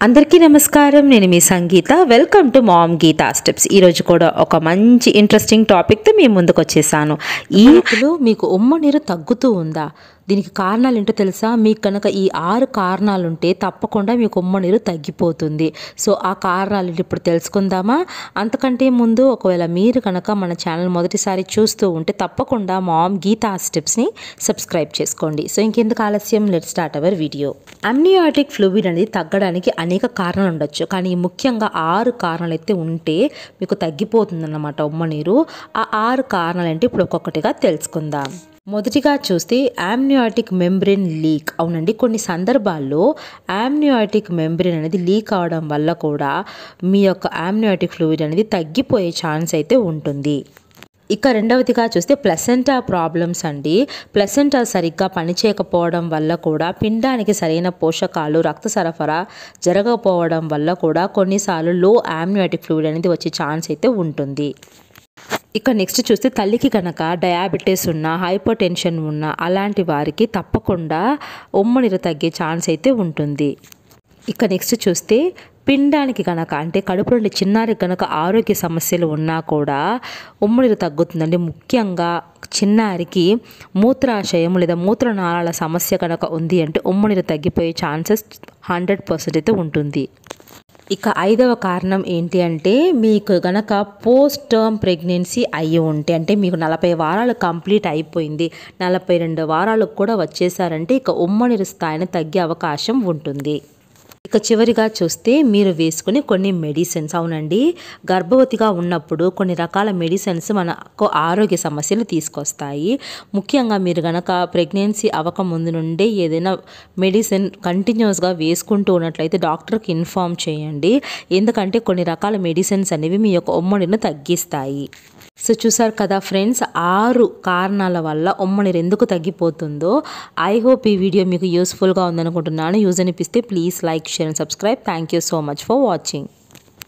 అందరికీ నమస్కారం. నేను మీ Sangeetha. Welcome to mom Geetha steps. ఈరోజు కూడా ఒక మంచి ఇంట్రెస్టింగ్ టాపిక్తో మీ ముందుకు వచ్చేసాను. మీకు ఉమ్మ నీరు తగ్గుతూ ఉందా? దీనికి కారణాలు ఏంటో తెలుసా? మీకు కనుక ఈ 6 కారణాలు ఉంటే తప్పకుండా మీకు ఉమ్మ నీరు తగ్గిపోతుంది. సో ఆ కారణాలు ఇప్పుడు తెలుసుకుందామా? అంతకంటే ముందు ఒకవేళ మీరు కనుక మన ఛానల్ మొదటిసారి చూస్తూ ఉంటే తప్పకుండా మామ్ గీతా స్టెప్స్ని సబ్స్క్రైబ్ చేసుకోండి. సో ఇంకెందుకు ఆలస్యం, let's start our video. Amniotic fluid అనేది తగ్గడానికి అనేక కారణాలు ఉండొచ్చు, కానీ ముఖ్యంగా 6 కారణాలు అయితే ఉంటే మీకు తగ్గిపోతుందన్నమాట ఉమ్మ నీరు. ఆ 6 కారణాలు అంటే ఇప్పుడు ఒక్కొక్కటిగా తెలుసుకుందాం. మొదటిగా చూస్తే అమ్నియాటిక్ మెంబ్రెయిన్ లీక్. అవునండి, కొన్ని సందర్భాల్లో అమ్నియాటిక్ మెంబ్రెయిన్ అనేది లీక్ అవడం వల్ల కూడా మీ యొక్క అమ్నియాటిక్ ఫ్లూయిడ్ అనేది తగ్గిపోయే ఛాన్స్ అయితే ఉంటుంది. ఇక రెండవదిగా చూస్తే ప్లసెంటా ప్రాబ్లమ్స్ అండి. ప్లసెంటా సరిగ్గా పనిచేయకపోవడం వల్ల కూడా, పిండానికి సరైన పోషకాలు రక్త సరఫరా జరగకపోవడం వల్ల కూడా కొన్నిసార్లు లో అమ్నియాటిక్ ఫ్లూయిడ్ అనేది వచ్చే ఛాన్స్ అయితే ఉంటుంది. ఇక నెక్స్ట్ చూస్తే తల్లికి కనుక డయాబెటీస్ ఉన్న, హైపర్ టెన్షన్ ఉన్న అలాంటి వారికి తప్పకుండా ఉమ్మ నీరు తగ్గే ఛాన్స్ అయితే ఉంటుంది. ఇక నెక్స్ట్ చూస్తే పిండానికి కనుక, అంటే కడుపు నుండి చిన్నారికి కనుక ఆరోగ్య సమస్యలు ఉన్నా కూడా ఉమ్మ నీరు తగ్గుతుందండి. ముఖ్యంగా చిన్నారికి మూత్రాశయం లేదా మూత్రనాళాల సమస్య కనుక ఉంది అంటే ఉమ్మ నీరు తగ్గిపోయే ఛాన్సెస్ 100% అయితే ఉంటుంది. ఇక 5వ కారణం ఏంటి అంటే, మీకు గనక పోస్ట్ టర్మ్ ప్రెగ్నెన్సీ అయ్యి ఉంటే, అంటే మీకు 40 వారాలు కంప్లీట్ అయిపోయింది, 42 వారాలకు కూడా వచ్చేసారంటే ఇక ఉమ్మ నీరు స్థాయిని తగ్గే అవకాశం ఉంటుంది. ఇక చివరిగా చూస్తే మీరు వేసుకునే కొన్ని మెడిసిన్స్. అవునండి, గర్భవతిగా ఉన్నప్పుడు కొన్ని రకాల మెడిసిన్స్ మనకు ఆరోగ్య సమస్యలు తీసుకొస్తాయి. ముఖ్యంగా మీరు కనుక ప్రెగ్నెన్సీ అవ్వకముందు నుండే ఏదైనా మెడిసిన్ కంటిన్యూస్గా వేసుకుంటూ ఉన్నట్లయితే డాక్టర్కి ఇన్ఫామ్ చేయండి. ఎందుకంటే కొన్ని రకాల మెడిసిన్స్ అనేవి మీ యొక్క ఉమ్మ నీరును తగ్గిస్తాయి. సో చూసారు కదా ఫ్రెండ్స్, 6 కారణాల వల్ల ఉమ్మ నీరు ఎందుకు తగ్గిపోతుందో. ఐ హోప్ ఈ వీడియో మీకు యూస్ఫుల్గా ఉందనుకుంటున్నాను. యూజ్ అనిపిస్తే please like, share and subscribe. Thank you so much for watching.